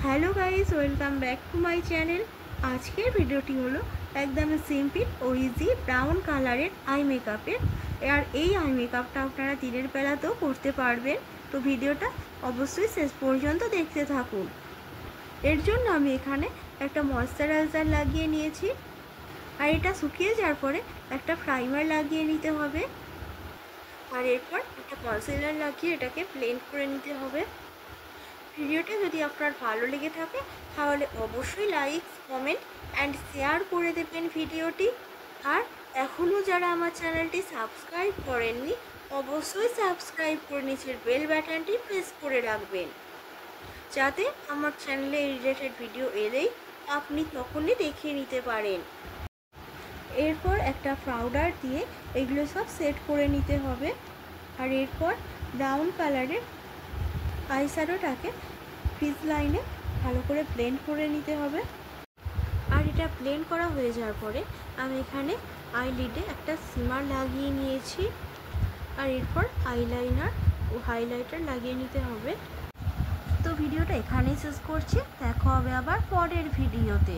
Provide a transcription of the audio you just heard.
Hello guys, welcome back to my channel. আজকের ভিডিওটি হলো একদম সিম্পল ও ইজি ব্রাউন কালারের আই মেকআপের। আর এই আই মেকআপটা আপনারা দিনের বেলাতেও করতে পারবেন। তো ভিডিওটা অবশ্যই শেষ পর্যন্ত দেখতে থাকুন। এর জন্য আমি এখানে একটা ময়শ্চারাইজার লাগিয়ে নিয়েছি, আর এটা শুকিয়ে যাওয়ার পরে একটা প্রাইমার লাগিয়ে নিতে হবে। আর এরপর একটা কনসিলার লাগিয়ে এটাকে ব্লেন্ড করে নিতে হবে। ভিডিওটা যদি আপনার ভালো লেগে থাকে তাহলে অবশ্যই লাইক, কমেন্ট অ্যান্ড শেয়ার করে দেবেন ভিডিওটি। আর এখনও যারা আমার চ্যানেলটি সাবস্ক্রাইব করেননি অবশ্যই সাবস্ক্রাইব করে নিচের বেল বাটনটি প্রেস করে রাখবেন, যাতে আমার চ্যানেলে রিলেটেড ভিডিও এলেই আপনি তখনই দেখে নিতে পারেন। এরপর একটা পাউডার দিয়ে এগুলো সব সেট করে নিতে হবে। আর এরপর ব্রাউন কালারের আইশ্যাডোটাকে ক্রিজ লাইনে ভালো করে ব্লেন্ড করে নিতে হবে। আর এটা ব্লেন্ড করা হয়ে যাওয়ার পরে আমি এখানে আইলিডে একটা শিমার লাগিয়ে নিয়েছি। আর এরপর আইলাইনার ও হাইলাইটার লাগিয়ে নিতে হবে। তো ভিডিওটা এখানেই শেষ করছি, দেখা হবে আবার পরের ভিডিওতে।